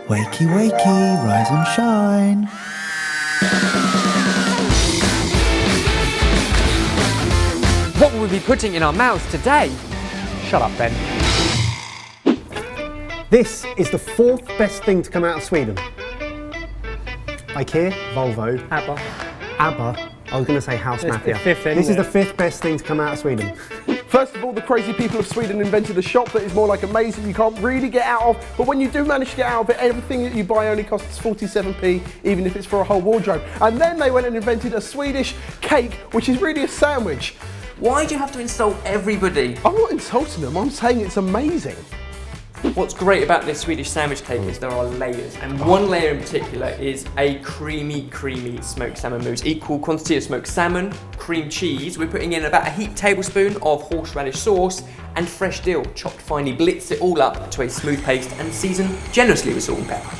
Wakey, wakey, rise and shine. What will we be putting in our mouths today? Shut up, Ben. This is the fourth best thing to come out of Sweden. IKEA, Volvo, ABBA. I was going to say House Mafia. This is the fifth best thing to come out of Sweden. First of all, the crazy people of Sweden invented a shop that is more like a maze that you can't really get out of, but when you do manage to get out of it, everything that you buy only costs 47p, even if it's for a whole wardrobe. And then they went and invented a Swedish cake, which is really a sandwich. Why do you have to insult everybody? I'm not insulting them, I'm saying it's amazing. What's great about this Swedish sandwich cake is there are layers, and one layer in particular is a creamy smoked salmon mousse. Equal quantity of smoked salmon, cream cheese. We're putting in about a heaped tablespoon of horseradish sauce and fresh dill, chopped finely. Blitz it all up to a smooth paste and season generously with salt and pepper.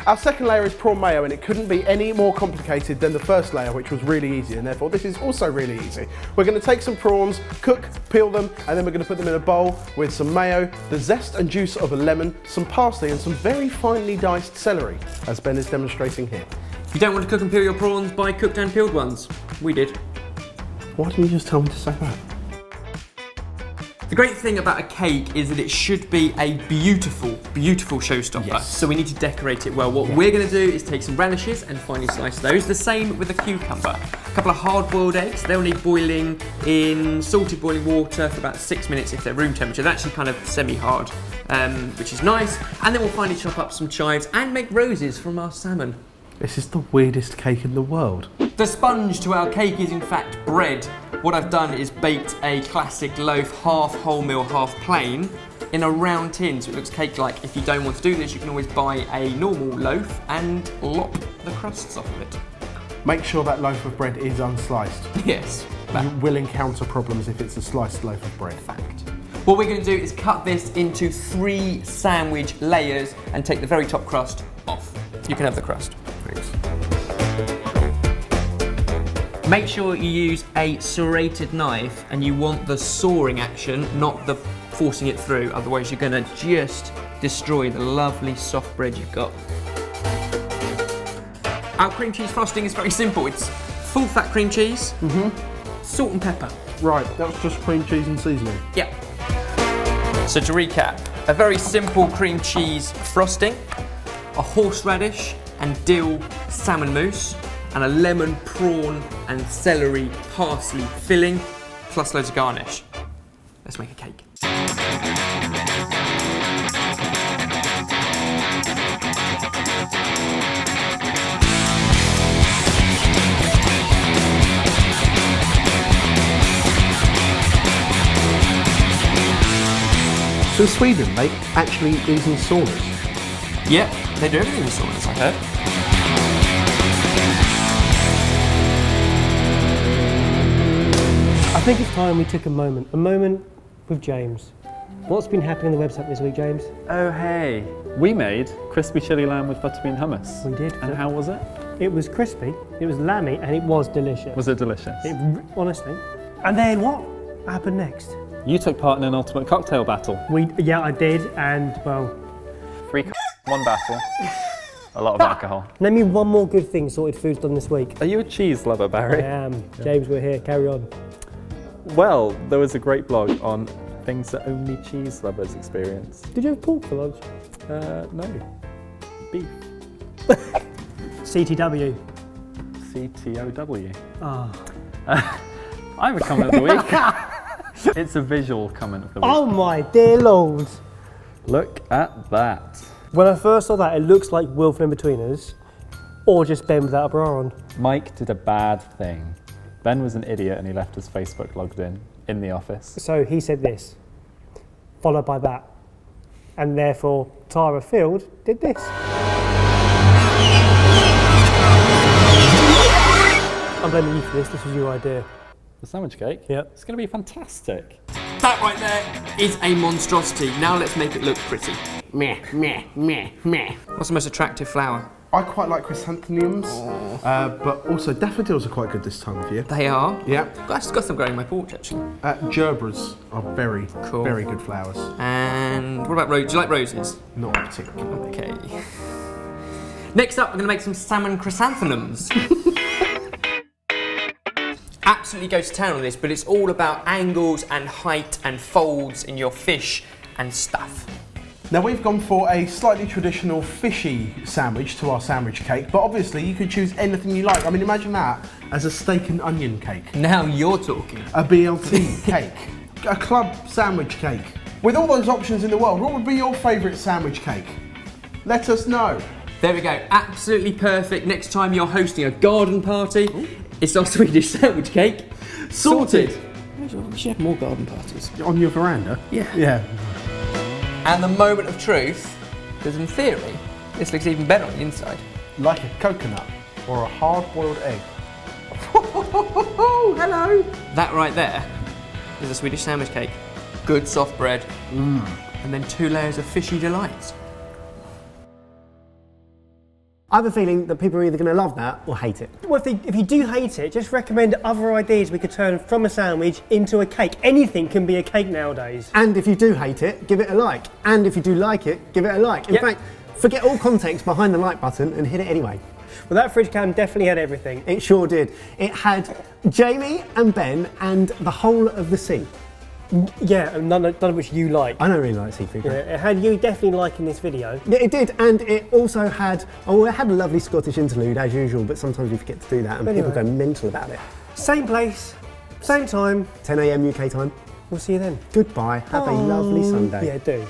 Our second layer is prawn mayo, and it couldn't be any more complicated than the first layer, which was really easy, and therefore this is also really easy. We're going to take some prawns, cook, peel them, and then we're going to put them in a bowl with some mayo, the zest and juice of a lemon, some parsley, and some very finely diced celery, as Ben is demonstrating here. If you don't want to cook and peel your prawns, buy cooked and peeled ones. We did. Why didn't you just tell me to say that? The great thing about a cake is that it should be a beautiful showstopper. Yes. So we need to decorate it well. What we're going to do is take some radishes and finely slice those. The same with a cucumber. A couple of hard-boiled eggs. They'll need boiling in salted boiling water for about 6 minutes if they're room temperature. They're actually kind of semi-hard, which is nice. And then we'll finally chop up some chives and make roses from our salmon. This is the weirdest cake in the world. The sponge to our cake is in fact bread. What I've done is baked a classic loaf, half wholemeal, half plain, in a round tin so it looks cake-like. If you don't want to do this, you can always buy a normal loaf and lop the crusts off of it. Make sure that loaf of bread is unsliced. Yes. You will encounter problems if it's a sliced loaf of bread. Fact. What we're going to do is cut this into 3 sandwich layers and take the very top crust off. You can have the crust. Thanks. Make sure you use a serrated knife and you want the sawing action, not the forcing it through, otherwise you're going to just destroy the lovely soft bread you've got. Our cream cheese frosting is very simple. It's full fat cream cheese, salt and pepper. Right, that's just cream cheese and seasoning. Yeah. So to recap, a very simple cream cheese frosting, a horseradish and dill salmon mousse, and a lemon, prawn and celery parsley filling, plus loads of garnish. Let's make a cake. So in Sweden, they actually eat in saunas? Yeah, they do everything in saunas, I heard. I think it's time we took a moment with James. What's been happening on the website this week, James? Oh hey, we made crispy chili lamb with butterbean hummus. We did. And how was it? It was crispy, it was lammy, and it was delicious. Was it delicious? Honestly. And then what happened next? You took part in an ultimate cocktail battle. Yeah, I did, and well... 3 1 battle. A lot of alcohol. Name me one more good thing Sorted Food's done this week. Are you a cheese lover, Barry? I am. James, we're here, carry on. Well, there was a great blog on things that only cheese lovers experience. Did you have pork for lunch? No. Beef. CTW. CTOW. Ah. I have a comment of the week. It's a visual comment of the week. Oh my dear Lord. Look at that. When I first saw that, it looks like Will from In-Betweeners, or just Ben without a bra on. Mike did a bad thing. Ben was an idiot and he left his Facebook logged in the office. So he said this, followed by that. And therefore, Tara Field did this. I'm blaming you for this was your idea. The sandwich cake? Yep. It's going to be fantastic. That right there is a monstrosity. Now let's make it look pretty. meh, meh, meh, meh. What's the most attractive flower? I quite like chrysanthemums, but also daffodils are quite good this time of year. They are? Yeah. I've got some growing in my porch actually. Gerbras are very, Cool. very good flowers. And what about roses? Do you like roses? Not particularly. Okay. Next up, we're going to make some salmon chrysanthemums. Absolutely go to town on this, but it's all about angles and height and folds in your fish and stuff. Now we've gone for a slightly traditional fishy sandwich to our sandwich cake, but obviously you could choose anything you like. I mean, imagine that as a steak and onion cake, Now you're talking. a BLT cake, a club sandwich cake. With all those options in the world, what would be your favourite sandwich cake? Let us know. There we go, absolutely perfect. Next time you're hosting a garden party, it's our Swedish sandwich cake. Sorted. We should have more garden parties. On your veranda? Yeah. Yeah. And the moment of truth, because in theory, this looks even better on the inside. Like a coconut or a hard-boiled egg. Hello. That right there is a Swedish sandwich cake. Good soft bread. And then 2 layers of fishy delights. I have a feeling that people are either going to love that or hate it. Well, if you do hate it, just recommend other ideas we could turn from a sandwich into a cake. Anything can be a cake nowadays. And if you do hate it, give it a like. And if you do like it, give it a like. In Yep. fact, forget all context behind the like button and hit it anyway. Well, that fridge cam definitely had everything. It sure did. It had Jamie and Ben and the whole of the sea. Yeah, and none of which you like. I don't really like seafood. Yeah, it had you definitely liking this video. Yeah, it did, and it also had, it had a lovely Scottish interlude as usual, but sometimes we forget to do that and Anyway. people go mental about it. Same place, same time. 10 a.m. UK time. We'll see you then. Goodbye, have a lovely Sunday. Yeah, do.